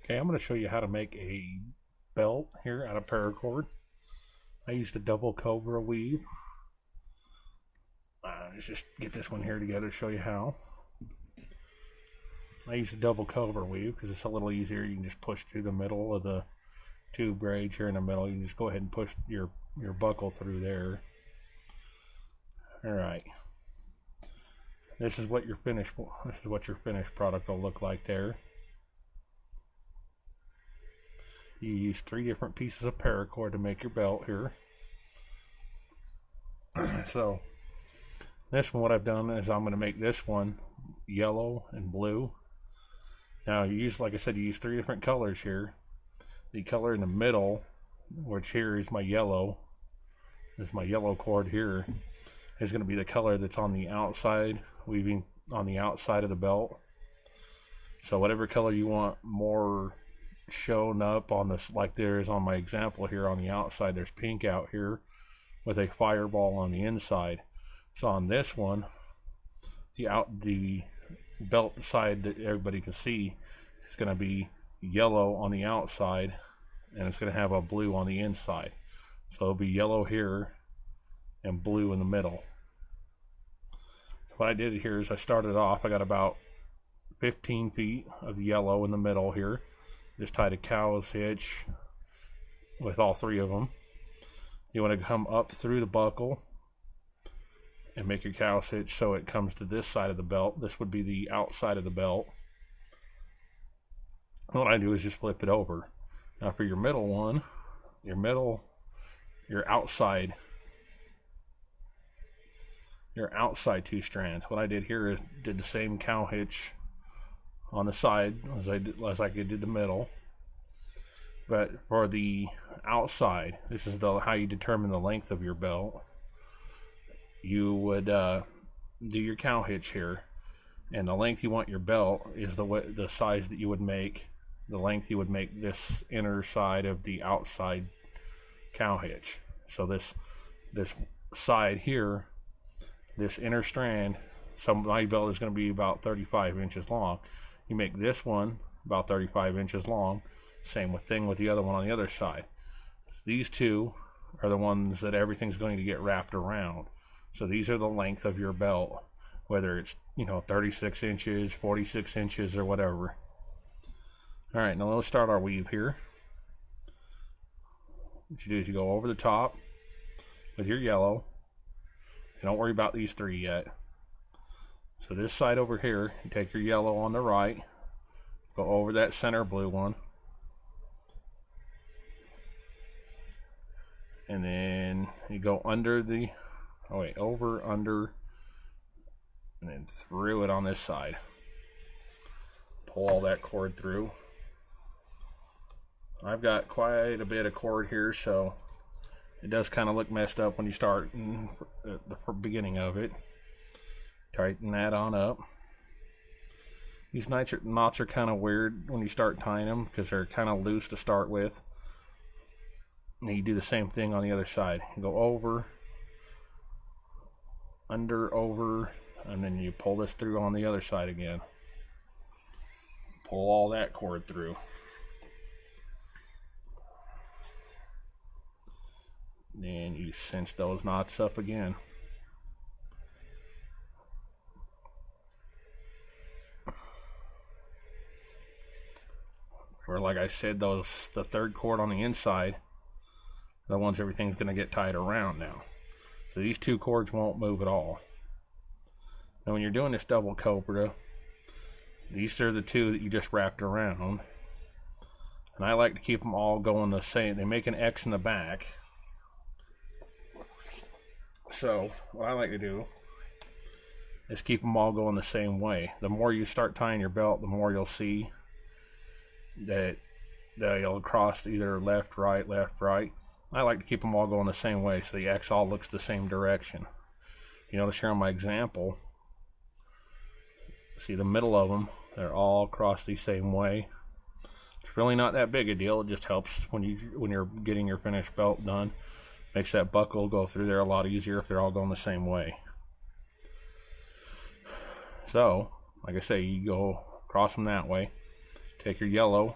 Okay, I'm going to show you how to make a belt here out of paracord. I used the double cobra weave. Let's just get this one here together to show you how. I use the double cobra weave because it's a little easier. You can just push through the middle of the two braids here in the middle. You can just go ahead and push your buckle through there. Alright. This is what your finished product will look like there. You use 3 different pieces of paracord to make your belt here. So this one, what I've done is I'm going to make this one yellow and blue. Now you use, like I said, you use 3 different colors here. The color in the middle, which here is my yellow, cord here, is going to be the color that's on the outside, weaving on the outside of the belt. So whatever color you want more shown up on this, like there is on my example here on the outside, there's pink out here with a fireball on the inside. So on this one, the belt side that everybody can see is going to be yellow on the outside, and it's going to have a blue on the inside. So it'll be yellow here and blue in the middle. What I did here is I started off, I got about 15 feet of yellow in the middle here. Just tied a cow's hitch with all 3 of them. You want to come up through the buckle and make your cow's hitch so it comes to this side of the belt. This would be the outside of the belt. What I do is just flip it over. Now for your middle one, your outside 2 strands. What I did here is did the same cow hitch on the side as I did the middle. But for the outside, this is how you determine the length of your belt. You would do your cow hitch here, and the length you want your belt is the size that you would make, the length you would make this inner side of the outside cow hitch. So this side here, this inner strand, so my belt is going to be about 35 inches long. You make this one about 35 inches long. Same thing with the other one on the other side. These 2 are the ones that everything's going to get wrapped around. So these are the length of your belt, whether it's 36 inches, 46 inches, or whatever. All right, now let's start our weave here. What you do is you go over the top with your yellow. Don't worry about these 3 yet. So this side over here, you take your yellow on the right, go over that center blue one, and then you go under over, under, and then through it on this side. Pull all that cord through. I've got quite a bit of cord here, so it does kind of look messed up when you start at the beginning of it. Tighten that on up. These knots are kind of weird when you start tying them because they're kind of loose to start with. And you do the same thing on the other side. You go over, under, over, and then you pull this through on the other side again. Pull all that cord through. Then you cinch those knots up again. Or like I said, the 3rd cord on the inside, the ones everything's going to get tied around now. So these 2 cords won't move at all. Now when you're doing this double cobra, these are the 2 that you just wrapped around. And I like to keep them all going the same. They make an X in the back. So what I like to do is keep them all going the same way. The more you start tying your belt, the more you'll see that you'll cross either left, right, left, right. I like to keep them all going the same way so the X all looks the same direction. You notice here on my example, see the middle of them, they're all crossed the same way. It's really not that big a deal. It just helps when you're getting your finished belt done. Makes that buckle go through there a lot easier if they're all going the same way. So, like I say, you go cross them that way. Take your yellow,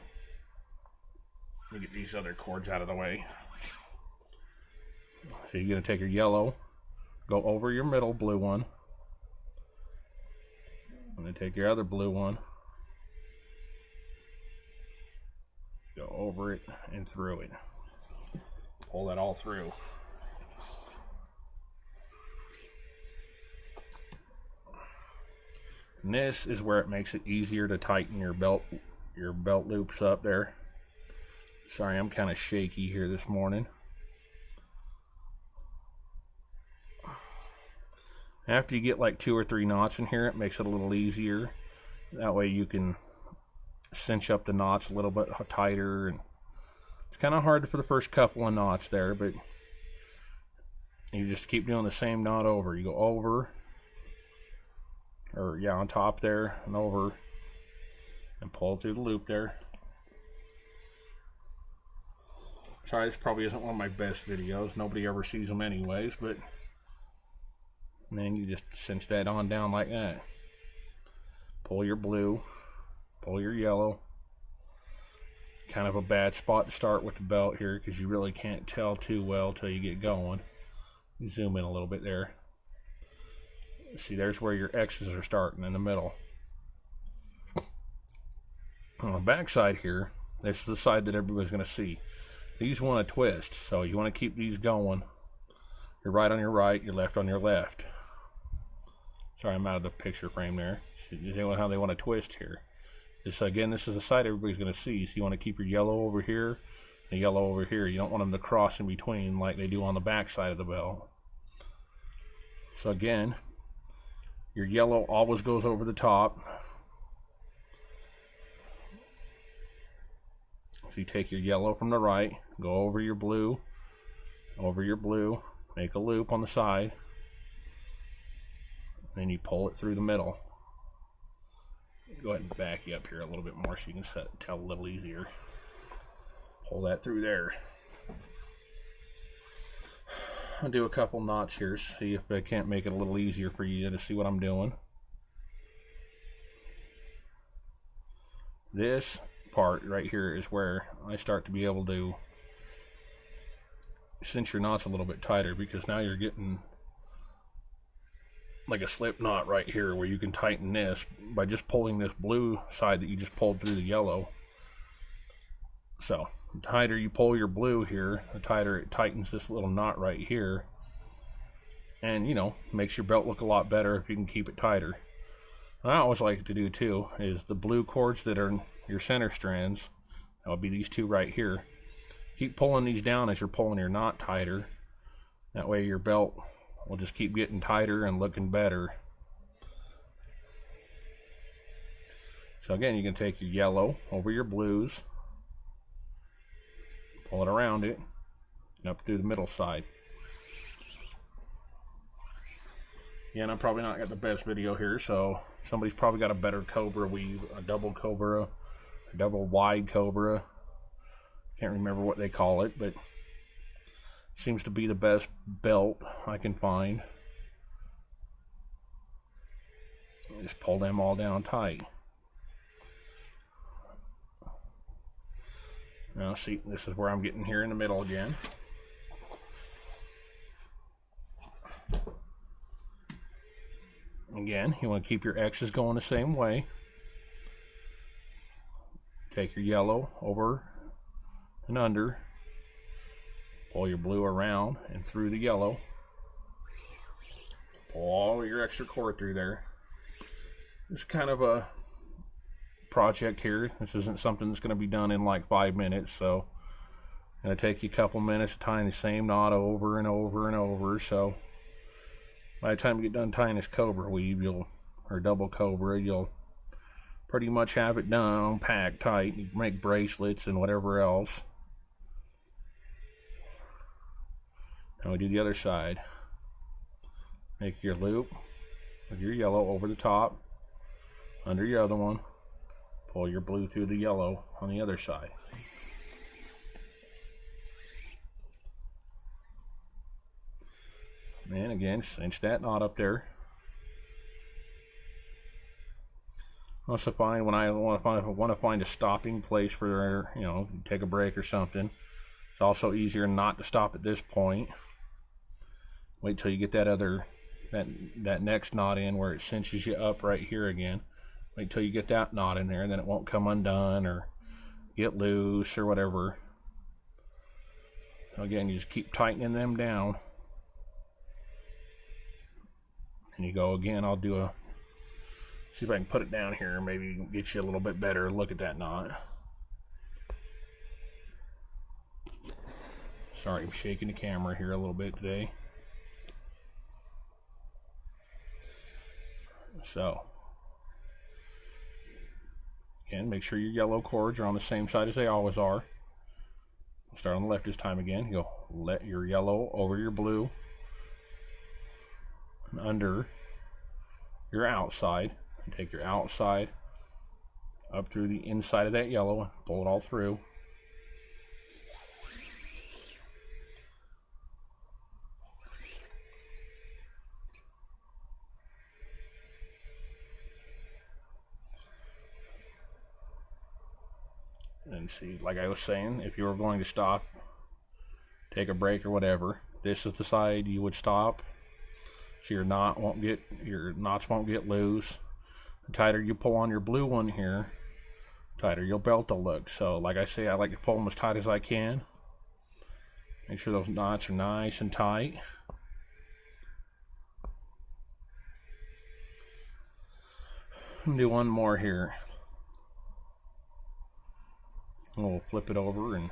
Let me get these other cords out of the way. So you're going to take your yellow, go over your middle blue one, and then take your other blue one, go over it and through it. Pull that all through. And this is where it makes it easier to tighten your belt loops up there. Sorry, I'm kind of shaky here this morning. After you get like 2 or 3 knots in here, it makes it a little easier. That way you can cinch up the knots a little bit tighter. And it's kind of hard for the first couple of knots there, but you just keep doing the same knot over. You go over, or yeah, on top there and over, and pull through the loop there. Sorry, this probably isn't one of my best videos. Nobody ever sees them anyways, but then you just cinch that on down like that. Pull your blue, pull your yellow. Kind of a bad spot to start with the belt here because you really can't tell too well till you get going. You zoom in a little bit there. See, there's where your X's are starting in the middle. On the back side here, this is the side that everybody's going to see. These want to twist, so you want to keep these going. Your right on your right, your left on your left. Sorry, I'm out of the picture frame there. You see how they want to twist here. This, again, this is the side everybody's going to see, so you want to keep your yellow over here and yellow over here. You don't want them to cross in between like they do on the back side of the belt. So again, your yellow always goes over the top. So you take your yellow from the right, go over your blue, make a loop on the side, and then you pull it through the middle. Go ahead and back you up here a little bit more so you can tell a little easier. Pull that through there. I'll do a couple knots here, see if I can't make it a little easier for you to see what I'm doing. This part right here is where I start to be able to cinch your knots a little bit tighter, because now you're getting like a slip knot right here where you can tighten this by just pulling this blue side that you just pulled through the yellow. So the tighter you pull your blue here, the tighter it tightens this little knot right here, and you know, makes your belt look a lot better if you can keep it tighter. What I always like to do too is the blue cords that are your center strands, that would be these two right here, keep pulling these down as you're pulling your knot tighter. That way your belt will just keep getting tighter and looking better. So again, you can take your yellow over your blues, pull it around it, and up through the middle side. Yeah, and I'm probably not got the best video here, so somebody's probably got a better cobra weave, a double cobra, a double wide cobra. Can't remember what they call it, but seems to be the best belt I can find. Just pull them all down tight. Now see, this is where I'm getting here in the middle again. Again, you want to keep your X's going the same way. Take your yellow over and under. Pull your blue around and through the yellow. Pull all your extra cord through there. It's kind of a project here. This isn't something that's going to be done in like 5 minutes, so it's going to take you a couple minutes to tie the same knot over and over and over. So by the time you get done tying this cobra weave, or double cobra, you'll pretty much have it done, packed tight. You can make bracelets and whatever else. Now we do the other side. Make your loop with your yellow over the top, under your other one. Pull your blue through the yellow on the other side. And again, cinch that knot up there. Also find when I want to find a stopping place for, you know, take a break or something. It's also easier not to stop at this point. Wait till you get that next knot in where it cinches you up right here again. Wait till you get that knot in there, and then it won't come undone or get loose or whatever. So again, you just keep tightening them down. And you go again. I'll see if I can put it down here, maybe get you a little bit better look at that knot. Sorry, I'm shaking the camera here a little bit today. So, again, make sure your yellow cords are on the same side as they always are. Start on the left this time again. You'll let your yellow over your blue and under your outside. And take your outside up through the inside of that yellow and pull it all through. And see, like I was saying, if you were going to stop, take a break or whatever, this is the side you would stop, so your knots won't get loose. The tighter you pull on your blue one here, the tighter your belt will look. So, like I say, I like to pull them as tight as I can. Make sure those knots are nice and tight. Do one more here. We'll flip it over and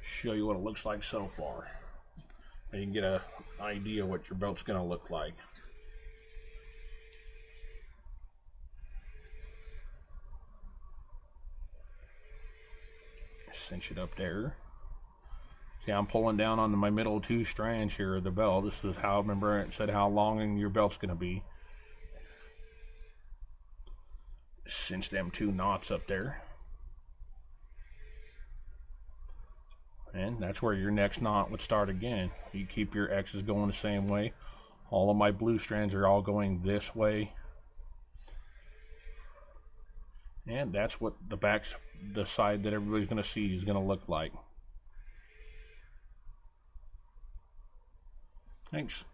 show you what it looks like so far. And you can get an idea what your belt's going to look like. Cinch it up there. See, I'm pulling down on my middle two strands here of the belt. This is how, remember it said how long your belt's going to be. Cinch them two knots up there. And that's where your next knot would start again. You keep your X's going the same way. All of my blue strands are all going this way. And that's what the side that everybody's going to see is going to look like. Thanks.